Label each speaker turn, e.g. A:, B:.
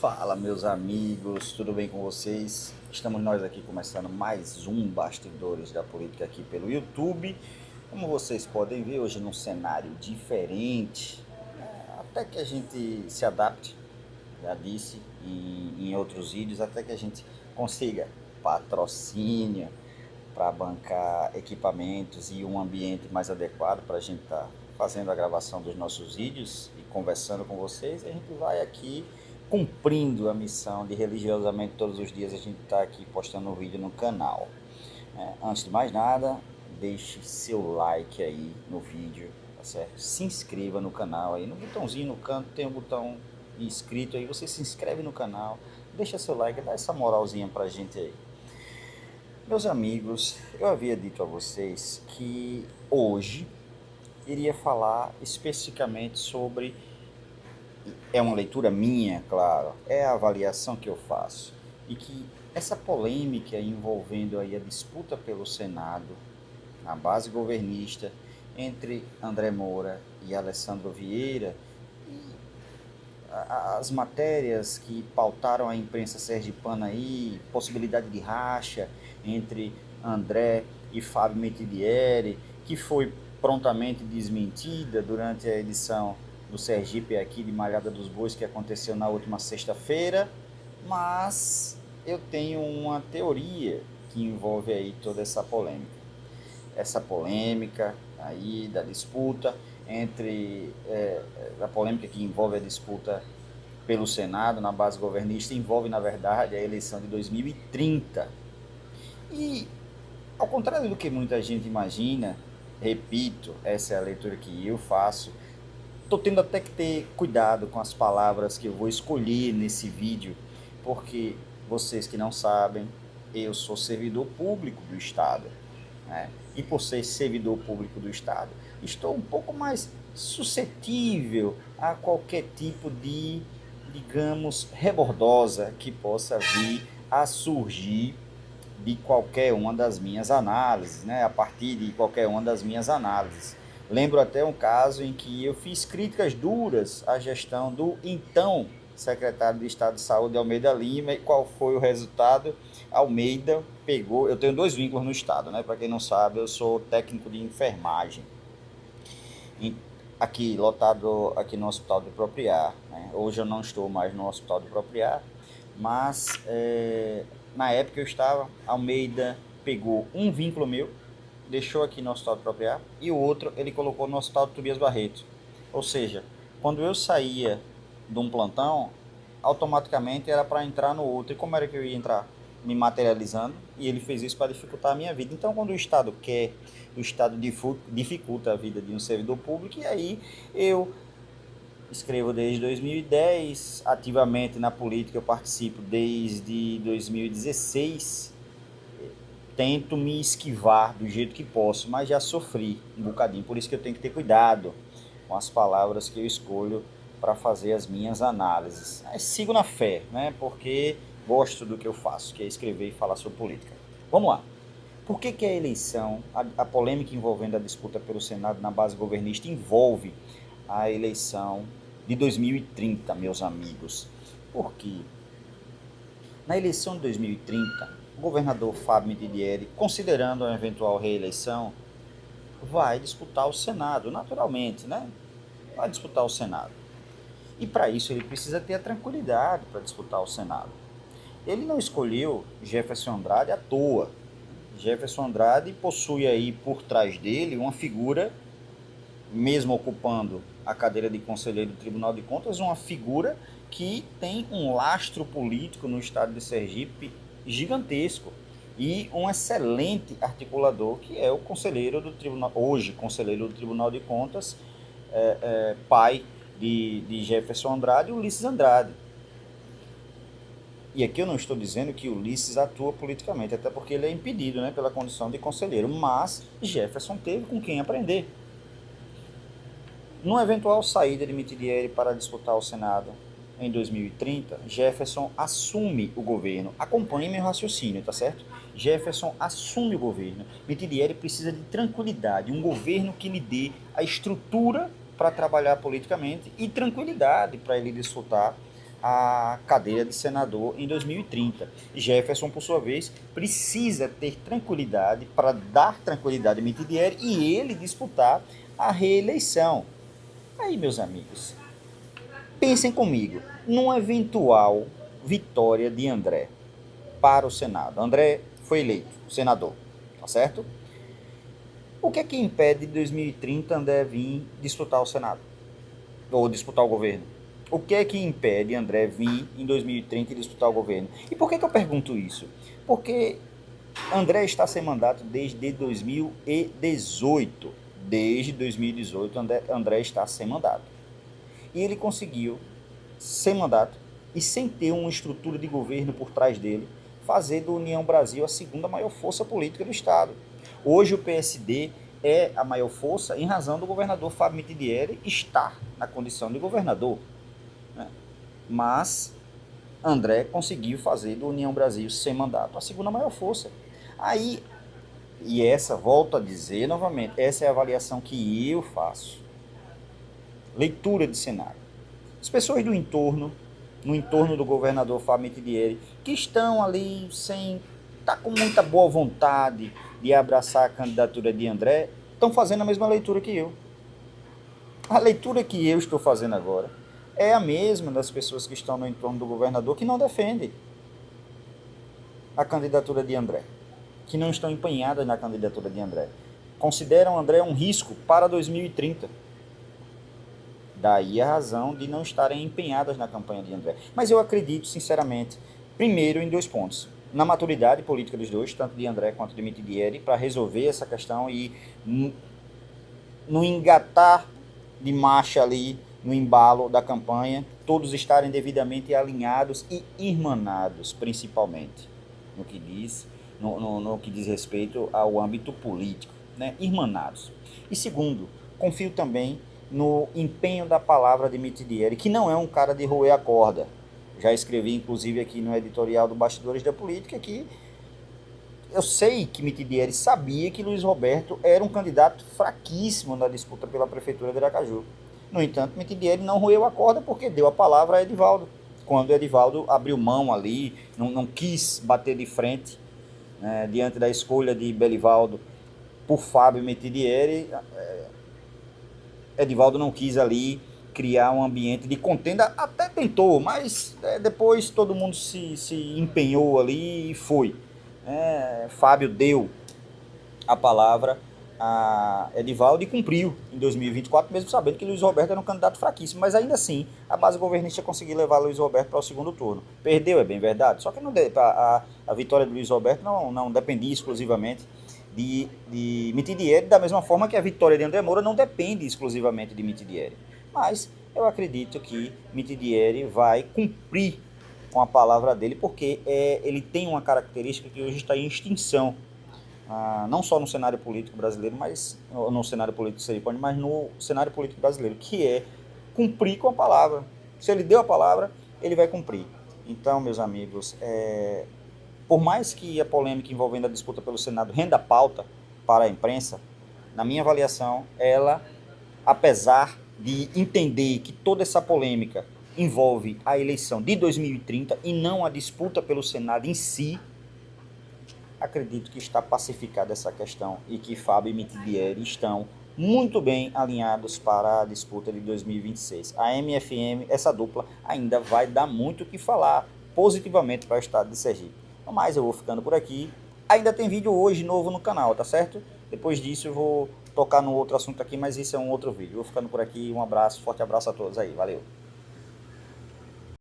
A: Fala, meus amigos, tudo bem com vocês? Estamos nós aqui começando mais um Bastidores da Política aqui pelo YouTube. Como vocês podem ver, hoje num cenário diferente, até que a gente se adapte, já disse em outros vídeos, até que a gente consiga patrocínio para bancar equipamentos e um ambiente mais adequado para a gente estar fazendo a gravação dos nossos vídeos e conversando com vocês. A gente vai aqui cumprindo a missão de religiosamente todos os dias a gente está aqui postando um vídeo no canal. Antes de mais nada, deixe seu like aí no vídeo, tá certo? Se inscreva no canal aí, no botãozinho no canto tem um botão inscrito aí, você se inscreve no canal, deixa seu like, dá essa moralzinha pra gente aí. Meus amigos, eu havia dito a vocês que hoje iria falar especificamente sobre, é uma leitura minha, claro, é a avaliação que eu faço, e que essa polêmica envolvendo aí a disputa pelo Senado, na base governista, entre André Moura e Alessandro Vieira, as matérias que pautaram a imprensa sergipana aí, possibilidade de racha entre André e Fábio Metidieri, que foi prontamente desmentida durante a edição do Sergipe aqui de Malhada dos Bois, que aconteceu na última sexta-feira, mas eu tenho uma teoria que envolve aí toda essa polêmica. Essa polêmica aí da disputa entre a polêmica que envolve a disputa pelo Senado na base governista envolve, na verdade, a eleição de 2030. E, ao contrário do que muita gente imagina, repito, essa é a leitura que eu faço, estou tendo até que ter cuidado com as palavras que eu vou escolher nesse vídeo, porque vocês que não sabem, eu sou servidor público do Estado, né? E por ser servidor público do Estado, estou um pouco mais suscetível a qualquer tipo de, digamos, rebordosa que possa vir a surgir de qualquer uma das minhas análises, né? A partir de qualquer uma das minhas análises. Lembro até um caso em que eu fiz críticas duras à gestão do então secretário de Estado de Saúde, Almeida Lima, e qual foi o resultado? Almeida pegou, eu tenho dois vínculos no Estado, né? Para quem não sabe, eu sou técnico de enfermagem, aqui lotado aqui no Hospital de Propriá, né? Hoje eu não estou mais no Hospital de Propriá, mas na época eu estava, Almeida pegou um vínculo meu, deixou aqui no Hospital de Propriá, e o outro ele colocou no Hospital de Tobias Barreto. Ou seja, quando eu saía de um plantão, automaticamente era para entrar no outro. E como era que eu ia entrar? Me materializando, e ele fez isso para dificultar a minha vida. Então, quando o Estado quer, o Estado dificulta a vida de um servidor público, e aí eu escrevo desde 2010, ativamente na política eu participo desde 2016, tento me esquivar do jeito que posso, mas já sofri um bocadinho, por isso que eu tenho que ter cuidado com as palavras que eu escolho para fazer as minhas análises. Mas sigo na fé, né? Porque gosto do que eu faço, que é escrever e falar sobre política. Vamos lá. Por que a eleição, a polêmica envolvendo a disputa pelo Senado na base governista envolve a eleição de 2030, meus amigos? Porque na eleição de 2030, o governador Fábio Mitidieri, considerando a eventual reeleição, vai disputar o Senado, naturalmente, né? Vai disputar o Senado. E para isso ele precisa ter a tranquilidade para disputar o Senado. Ele não escolheu Jefferson Andrade à toa. Jefferson Andrade possui aí por trás dele uma figura, mesmo ocupando a cadeira de conselheiro do Tribunal de Contas, uma figura que tem um lastro político no estado de Sergipe gigantesco e um excelente articulador, que é o conselheiro do Tribunal, hoje conselheiro do Tribunal de Contas, pai de Jefferson Andrade, Ulisses Andrade. E aqui eu não estou dizendo que Ulisses atua politicamente, até porque ele é impedido, né, pela condição de conselheiro, mas Jefferson teve com quem aprender. Numa eventual saída de Mitidieri para disputar o Senado em 2030, Jefferson assume o governo. Acompanhe meu raciocínio, tá certo? Jefferson assume o governo. Mitidieri precisa de tranquilidade, um governo que lhe dê a estrutura para trabalhar politicamente e tranquilidade para ele disputar a cadeira de senador em 2030. Jefferson, por sua vez, precisa ter tranquilidade para dar tranquilidade a Mitidieri e ele disputar a reeleição. Aí, meus amigos, pensem comigo, numa eventual vitória de André para o Senado. André foi eleito senador, tá certo? O que é que impede de 2030 André vir disputar o Senado? Ou disputar o governo? O que é que impede André vir em 2030 e disputar o governo? E por que eu pergunto isso? Porque André está sem mandato desde 2018. Desde 2018 André está sem mandato. E ele conseguiu, sem mandato e sem ter uma estrutura de governo por trás dele, fazer do União Brasil a segunda maior força política do Estado. Hoje o PSD é a maior força em razão do governador Fábio Mitidieri estar na condição de governador. Né? Mas André conseguiu fazer do União Brasil sem mandato a segunda maior força. Aí, e essa, volto a dizer novamente, essa é a avaliação que eu faço. Leitura de cenário. As pessoas do entorno, no entorno do governador Fábio Mitidieri, que estão ali sem estar com muita boa vontade de abraçar a candidatura de André, estão fazendo a mesma leitura que eu. A leitura que eu estou fazendo agora é a mesma das pessoas que estão no entorno do governador que não defendem a candidatura de André, que não estão empenhadas na candidatura de André. Consideram André um risco para 2030. Daí a razão de não estarem empenhadas na campanha de André. Mas eu acredito, sinceramente, primeiro em 2 pontos. Na maturidade política dos dois, tanto de André quanto de Mitidieri, para resolver essa questão e no engatar de marcha ali, no embalo da campanha, todos estarem devidamente alinhados e irmanados, principalmente, no que diz respeito ao âmbito político, né? Irmanados. E segundo, confio também no empenho da palavra de Mitidieri, que não é um cara de roer a corda. Já escrevi, inclusive, aqui no editorial do Bastidores da Política, que eu sei que Mitidieri sabia que Luiz Roberto era um candidato fraquíssimo na disputa pela prefeitura de Aracaju. No entanto, Mitidieri não roeu a corda porque deu a palavra a Edivaldo. Quando Edivaldo abriu mão ali, não quis bater de frente, né, diante da escolha de Belivaldo por Fábio Mitidieri, Edivaldo não quis ali criar um ambiente de contenda, até tentou, mas depois todo mundo se empenhou ali e foi. Fábio deu a palavra a Edivaldo e cumpriu em 2024, mesmo sabendo que Luiz Roberto era um candidato fraquíssimo, mas ainda assim a base governista conseguiu levar Luiz Roberto para o segundo turno. Perdeu, é bem verdade, só que a vitória de Luiz Roberto não dependia exclusivamente de Mitidieri, da mesma forma que a vitória de André Moura não depende exclusivamente de Mitidieri. Mas eu acredito que Mitidieri vai cumprir com a palavra dele, porque ele tem uma característica que hoje está em extinção, não só no cenário político brasileiro, mas no cenário político sergipano, mas no cenário político brasileiro, que é cumprir com a palavra. Se ele deu a palavra, ele vai cumprir. Então, meus amigos, por mais que a polêmica envolvendo a disputa pelo Senado renda pauta para a imprensa, na minha avaliação, ela, apesar de entender que toda essa polêmica envolve a eleição de 2030 e não a disputa pelo Senado em si, acredito que está pacificada essa questão e que Fábio e Mitidieri estão muito bem alinhados para a disputa de 2026. A MFM, essa dupla, ainda vai dar muito o que falar positivamente para o estado de Sergipe. No mais, eu vou ficando por aqui. Ainda tem vídeo hoje novo no canal, tá certo? Depois disso eu vou tocar no outro assunto aqui, mas isso é um outro vídeo. Vou ficando por aqui, um abraço, forte abraço a todos aí, valeu!